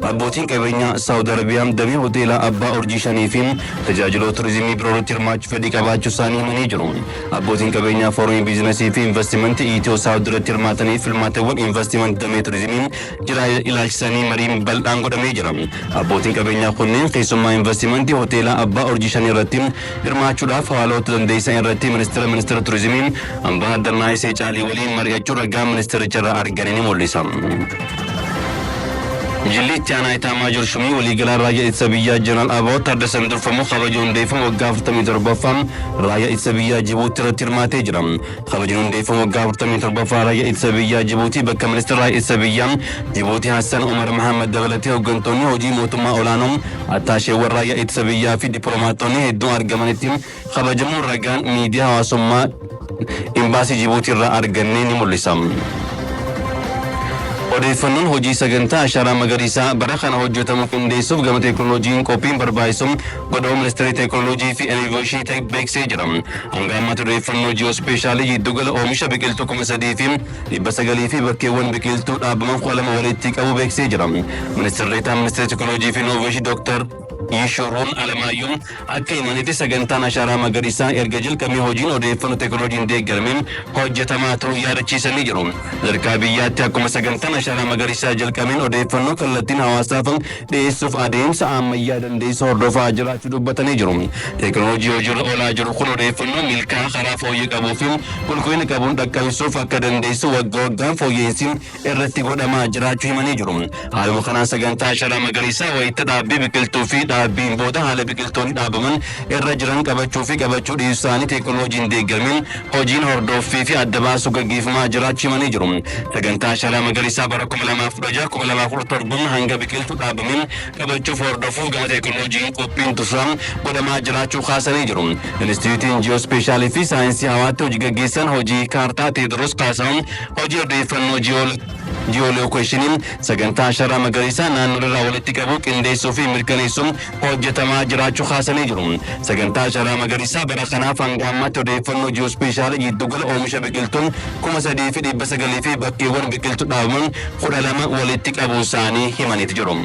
abbootiin qabeenyaa Saawud Arabiyaa damee hoteela Abbaa Urjii Shaniifiin tajaajiloota turizimii birootti hirmaachuu fedhii qabaachuu isaanii himanii jiru. Abbootiin qabeenyaa foorumii biizinasii fi investimentii Itiyoo Saawud irratti hirmaatanii filmaatawwan investimentii damee turizimii jira ilaalchisanii mariin bal'aan godhamee jira. Abbootiin qabeenyaa kunneen keessummaa investimentii hoteela Abbaa Urjii Shanii irratti hirmaachuudhaaf hawaloota dandeessan irratti ministeera turizimii Ambaasaadder Naayisee Caalii waliin mari'achuu ragaa ministeericha irraa arganii ni mul'isa. Jillitti aanaa Itaamaajoor Shumii waliigalaa raayyaa ittisa biyyaa Jeneraal Abaawoo Taaddasaa durfamu kabaja hundeeffama waggaa 47ffaan raayyaa ittisa biyyaa Jibuutii irratti hirmaatee jira. Kabajni hundeeffama waggaa 47ffaa raayyaa ittisa biyyaa Jibuutii bakka ministeera raayyaa ittisa biyyaa Jibuutii Hassan Umar Mahammad dabalatee hooggantoonni hojii mootummaa olaanoo attaasheewwan raayyaa ittisa biyyaa fi dippiloomaatonni hedduun argamanitti kabajamuun ragaan miidiyaa hawaasummaa imbaasii Jibuutii irraa argannee ni mul'isa. Odeeffannoon hojii sagantaa ashaaraa magariisaa bara kana hojjetamu qindeessuuf gama teekinooloojiin qophiin barbaachisu godhama ministeera teekinooloojii fi innoveeshinii beeksisee jira. Hanga ammaatti odeeffannoo ji'oospeeshaalii giddugala oomisha biqiltuu 3,900 fi bakkeewwan biqiltuu dhaabaman 2 walitti qabu beeksisee jira. Ministeerri teekinooloojii fi innoveeshinii Dr. Yishuruun Alamaayyuun akka himanitti sagantaan ashaaraa magariisaa erga jalqabee hojiin odeeffannoo teekinooloojiin deeggarameen hojjetamaa ta'uu yaadachiisanii jiru. Sadarkaa biyyaatti akkuma sagantaan ashaaraa magariisaa jalqabeen odeeffannoo kallattiin hawaasaaf dhiyeessuuf adeemsa ammayyaa dandeessu hordofaa jiraachuu dubbatanii jiru. Teekinooloojii hojiirra oolaa jiru kun odeeffannoo milkaa'aa karaa fooyyee qabuu fi qulqullina qabuun dhaqqabsiisuuf akka dandeessu waggaan fooyyeensi irratti godhamaa jiraachuu himanii jiru. Haaluma kanaan sagantaa ashaaraa magariisaa wayita dhaabbii biqiltuu fi dhaabbiin booda haala biqiltoonni dhaabaman irra jiran qabachuu dhiisuu isaanii teekinooloojiin deeggarameen hojiin hordoffii fi adda baasuu gaggeeffamaa jiraachuu himanii jiru. Sagantaa ashaaraa magariisaa bara 2016-2017 hanga biqiltuu dhaabameen qabachuuf hordofuuf gama teekinooloojiin qophiin tursaan godhamaa jiraachuu kaasanii jiru. Inistituutiin ji'oospeeshaalii fi saayinsii hawaatti hojii gaggeessan hojii kaartaa Teediroos Kaasahuun hojii odeeffannoo ji'oolookeeshiniin sagantaa ashaaraa magariisaa naannoo irraa walitti qabu qindeessuu fi mirkaneessuun hojjetamaa jiraachuu kaasanii jiru. Sagantaa ashaaraa magariisaa bara kanaaf hanga ammaatti odeeffannoo ji'oospeeshaalii giddugala oomisha biqiltuun 3,900 fi bakkeewwan biqiltuu dhaabaman 12 walitti qabuu isaanii himaniiti jiru.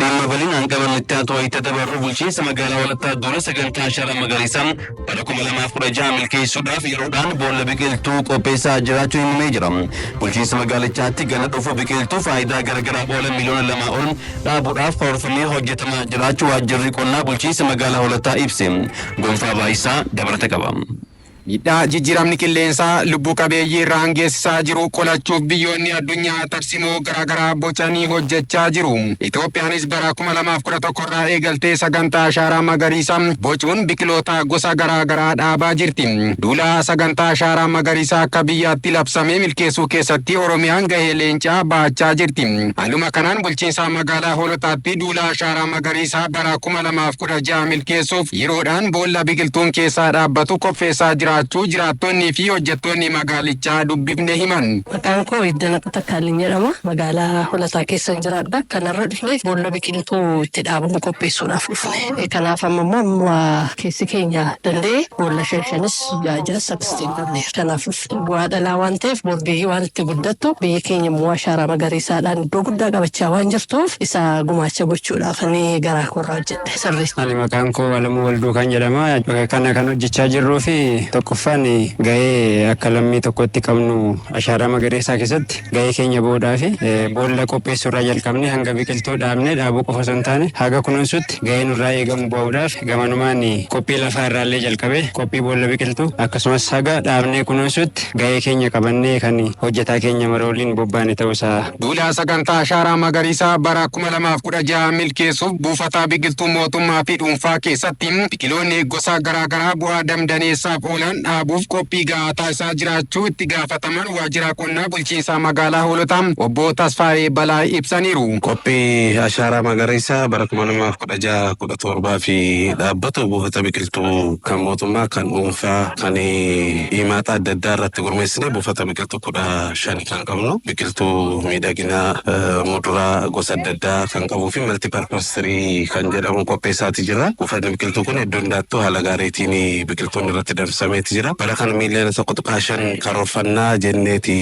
Dhimma bal'inaan qabannetti haa ta'u dabarru bulchiinsa magaalaa Walattaa dura sagantaa ashaaraa magariisaa bara 2016 milkeessuudhaaf yeroodhaan boolla biqiltuu qopheessaa jiraachuu himamee jira. Bulchiinsa magaalichaatti gana dhufu biqiltuu faayidaa garaagaraa oolan miliyoona 2 ol dhaabuudhaaf karoorfamee hojjetamaa jiraachuu waajjirri qonnaa bulchiinsa magaalaa Walattaa ibse. Gonfaa Baayisaa dabalata qaba. Miidhaa jijjiiramni qilleensaa lubbuu qabeeyyii irraan geessisaa jiru qolachuuf biyyoonni addunyaa tarsimoo garaagaraa bocanii hojjechaa jiru. Itoophiyaanis bara 2011 irraa eegaltee sagantaa ashaaraa magariisaa bocuun biqiloota gosa garaagaraa dhaabaa jirti. Duula sagantaa ashaaraa magariisaa akka biyyaatti labsamee milkeessuu keessatti Oromiyaan gahee leencaa baachaa jirti. Haaluma kanaan bulchiinsa magaalaa Hoolotaatti duula ashaaraa magariisaa bara 2016 milkeessuuf yeroodhaan boolla biqiltuun keessaa dhaabbatu qopheessaa jira. Jiraattonni fi hojjettoonni magaalichaa dubbifne himan. Maqaan koo Iddana Qatakkaalin jedhama. Magaalaa Hoolotaa keessa jiraadha. Kanarra dhufne boolla biqiltuu itti dhaabamu qopheessuudhaaf dhufne. Kanaaf amma keessi keenya danda'e boolla 5 sakstiin dandeera. Kanaaf bu'aa dhalaa waan ta'eef boorbii waan itti guddattu biyya keenya immoo ashaaraa magariisaadhaan iddoo guddaa qabachaa waan jirtuuf isa gumaacha gochuudhaaf ani garaa koorraa hojjedhe sirriitti. Ani maqaan koo Alamuu Walduu kan jedhama. Kana kan hojjechaa jirruu fi tokkoffaan gahee akka lammii tokkotti qabnu ashaaraa magariisaa keessatti gahee keenya boodaa fi boolla qopheessuu irraa jalqabne hanga biqiltuu dhaabne dhaabuu qofa osoo hin taane haga kunuunsutti gahee nurraa eegamu ba'uudhaaf gamanumaan qophii lafaa irraallee jalqabee qophii boolla biqiltuu akkasumas haga dhaabnee kunuunsutti gahee keenya qabannee kan hojjetaa keenya mara waliin bobbaane ta'uusaa. Duula sagantaa ashaaraa magariisaa bara 2016 milkeessuuf buufata biqiltuu mootummaa fi dhuunfaa keessatti biqiloonni gosa garaagaraa bu'aa damdaneessaaf oolan dhaabuuf qophii gahaa taasisaa jiraachuu itti gaafataman waajjira qonnaa bulchiinsa magaalaa Hoolotaa obbo Tasfaayee Balaa ibsaniiru. Qophii ashaaraa magariisaa bara 2016-17 fi dhaabbata buufata biqiltuu kan mootummaa kan dhuunfaa kan himata adda addaa irratti gurmeessine buufata biqiltuu 15 kan qabnu biqiltuu miidhaginaa muduraa gosa adda addaa kan qabuu fi maltiparpastirii kan jedhamu qopheessaati jira. Buufatni biqiltuu kun iddoo hundaattuu haala gaariitiin biqiltuun irratti danfamee tijira. Bara kana miiliyoona tokko tuqaa shan karoorfannaa jenneeti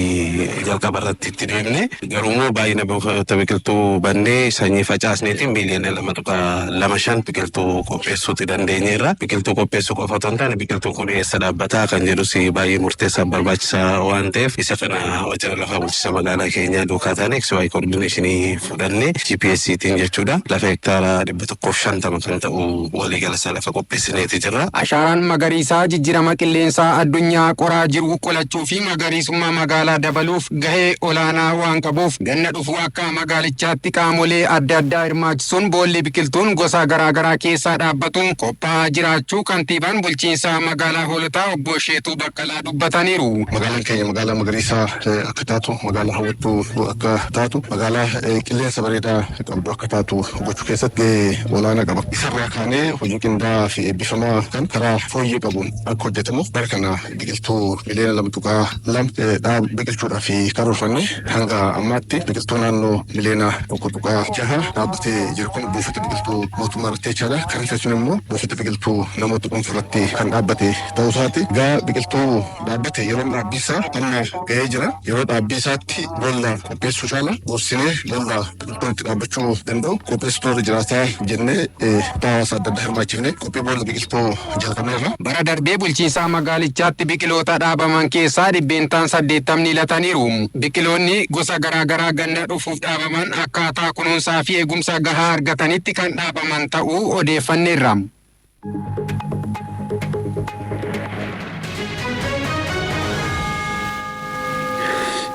jalqaba irratti itti deemne. Garuumoo baay'ina buufata biqiltuu bannee sanyii facaasneetiin miiliyoona 2.25 biqiltuu qopheessuutti dandeenyeerra. Biqiltuu qopheessuu qofa otoo hin taane biqiltuu kun eessa dhaabbataa kan jedhus baay'ee murteessaa barbaachisaa waan ta'eef isa kana wajjira lafa bulchiinsa magaalaa keenyaa duukaa taane XY koordineeshinii fudhannee GPStiin jechuudha. Lafa hektaara 150 kan ta'u waliigala lafa qopheessineeti jira. Ashaaraan magariisaa jijjiirama qilleensaa addunyaa qoraa jiru qolachuu fi magariisummaa magaalaa dabaluuf gahee olaanaa waan qabuuf ganna dhufu akka magaalichaatti qaamolee adda addaa hirmaachisuun boolli biqiltuun gosa garaagaraa keessaa dhaabbatuun qophaa'aa jiraachuu kantiibaan bulchiinsa magaalaa Hoolotaa obbo Sheetuu Baqqalaa dubbataniiru. Magaalaan keenya magaalaa magariisaa akka taatu, magaalaa hawwattuu akka taatu, magaalaa qilleensa bareedaa qabdu akka taatu gochuu keessatti gahee olaanaa qaba. Isarraa kaanee hojii qindaa'aa fi eebbifamaa kan karaa fooyyee qabuun akka hojjetamuuf bara kana biqiltuu miliyoona 2.2 biqilchuudhaaf karoorfanne hanga ammaatti biqiltuu naannoo miliyoona 1.6 dhaabbatee jiru kun buufata biqiltuu mootummaa irratti jechaadha. Kan jechuun immoo buufata biqiltuu namoota dhuunfaa irratti kan dhaabbate ta'uu isaati. Gaa biqiltuu dhaabbate yeroo dhaabbisaa amma gahee jira. Yeroo dhaabbisaatti boolla qopheessuu caala gorsinee boolla biqiltuun itti dhaabbachuu danda'u qopheessitoota jiraataa jennee hawaasa adda addaa hirmaachifne qophii boolla biqiltuu jalqabneerra. Bara darbee bulchiinsa magaalichaatti biqiloota dhaabaman keessaa 80 lataniiru. Biqiloonni gosa garaagaraa ganna dhufuuf dhaabaman akkaataa kunuunsaa fi eegumsa gahaa argatanitti kan dhaabaman ta'uu odeeffanneerra.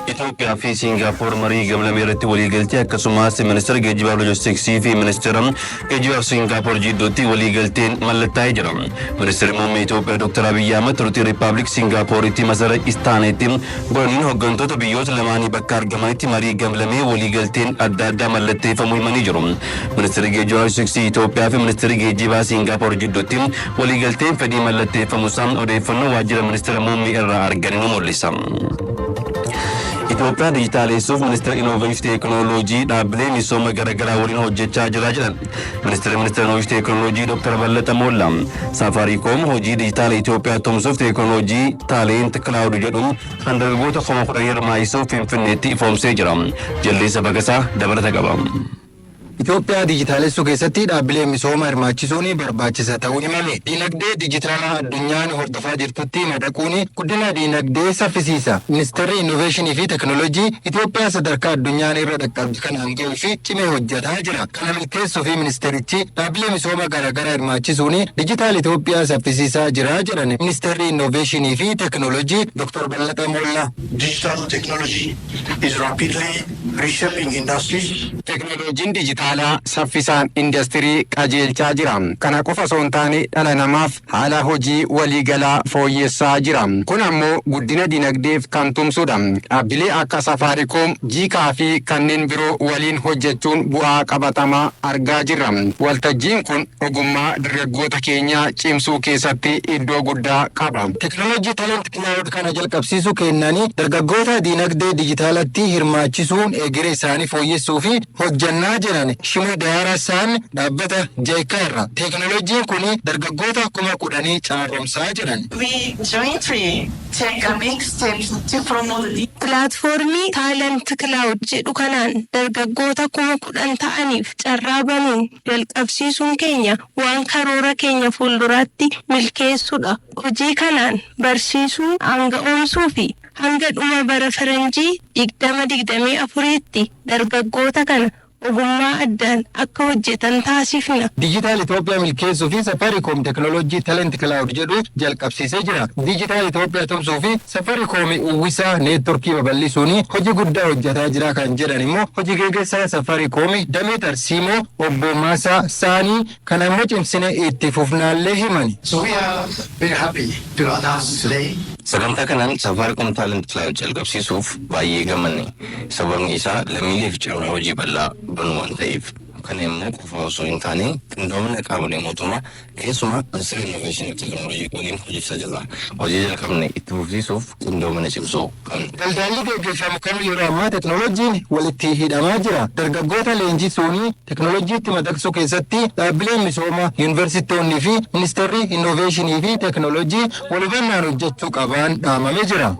Itoophiyaa fi Siingaappoor marii gamlamee irratti waliigaltee akkasumas ministeera geejjibaa fi loojistiksii fi ministeera geejjibaa fi Siingaappoor jidduutti waliigalteen mallattaa'ee jira. Ministeerri muummee Itoophiyaa Dr. Abiyyi Ahmed turtii Riippaabilik Siingaappooritti masara Istaaneetti godhaniin hooggantoota biyyoota lamaanii bakka argamanitti marii gamlamee waliigalteen adda addaa mallatteeffamuu himanii jiru. Ministeerri geejjibaa fi loojistiksii Itoophiyaa fi ministeerri geejjibaa Siingaappoor jidduutti waliigalteen fedhii mallatteeffamuusaa odeeffannoo waajjira ministeera muummee irraa arganii nu mul'isa. Itoophiyaa dijitaaleessuuf ministeera inooveeshinii teekinooloojii dhaabbilee misooma garaagaraa waliin hojjechaa jira jedhan. Ministeera inooveeshinii teekinooloojii Dr. Ballataa Mollaa Safaariikoom hojii dijitaala Itoophiyaa tumsuuf teekinooloojii taaleent kilaawud jedhuun kan dargaggoota 10,000 hirmaachisuuf Finfinneetti ifoomsee jira. Jaldeessa Bagasaa dabalata qaba. Itoophiyaa dijitaalessuu keessatti dhaabbilee misooma hirmaachisuun barbaachisaa ta'uu himame. Diinagdee dijitaalaa addunyaan hordofaa jirtutti madaquun guddina diinagdee saffisiisa. Ministeerri inooveeshinii fi teekinooloojii Itoophiyaa sadarkaa addunyaan irra dhaqqabdu kanaan ga'uu fi cimee hojjetaa jira. Kana milkeessuu fi ministeerichi dhaabbilee misooma garaagaraa hirmaachisuun dijitaal Itoophiyaa saffisiisaa jira jedhan ministeerri inooveeshinii fi teekinooloojii Dr. Ballataa Mollaa. Digital technology is rapidly reshaping industries. Teekinooloojiin dijitaalaa saffisaan industirii qajeelchaa jira. Kana qofa osoo hin taane dhala namaaf haala hojii waliigalaa fooyyessaa jira. Kun ammoo guddina dinagdeef kan tumsudha. Dhaabbilee akka Safaariikoom, Jiikaa fi kanneen biroo waliin hojjechuun bu'aa qabatamaa argaa jirra. Waltajjiin kun ogummaa dargaggoota keenyaa cimsuu keessatti iddoo guddaa qaba. Teekinooloojii Talent Cloud kana jalqabsiisuu kennanii dargaggoota dinagdee dijitaalatti hirmaachisuun egeree isaanii fooyyessuu fi hojjannaa jiran. Shimo Daaraasaan dhaabbata Jeekaa irra. Teekinooloojiin kun dargaggoota 10,000 caaromsaa jiran. We jointly take a big step to promote Pilaatfoormii Talent Cloud jedhu kanaan dargaggoota 10,000 ta'aniif carraa banuun jalqabsiisuun keenya waan karoora keenya fuulduraatti milkeessuudha. Hojii kanaan barsiisuu, aanga'oomsuu fi hanga dhuma bara faranjii 2024tti dargaggoota kana ogummaa addaan akka hojjetan taasifna. Dijitaal Itoophiyaa milkeessuu fi Safaariikoom teekinooloojii Talent Cloud jedhu jalqabsiisee jira. Dijitaal Itoophiyaa tumsuu fi Safaariikoom uwwisaa neetworkii babal'isuun hojii guddaa hojjetaa jira kan jedhan immoo hojii gaggeessaa Safaariikoom Damee Tarsiimoo obbo Maasaa Saanii kan ammoo cimsine itti fufnaallee himani. So we are very happy to announce today. Sagantaa kanaan Safaariikoom Talent Cloud jalqabsiisuuf baay'ee gammanne. Sababni isaa lammiileef carraa hojii bal'aa banuu waan ta'eef kana immoo qofa osoo hin taane qindoomina qaamolee mootummaa keessumaa ministeera innoveeshinii fi teekinooloojii waliin hojjechaa jirra. Hojii jalqabne itti fufsiisuuf qindoomina cimsuu qabna. Daldalli gaggeeffamu kan yeroo ammaa teekinooloojiin walitti hidhamaa jira. Dargaggoota leenjisuun teekinooloojiitti madaqsuu keessatti dhaabbileen misoomaa, yuunivarsiitonni fi ministeerri innoveeshinii fi teekinooloojii wal hubannaan hojjechuu qaban dhaamamee jira.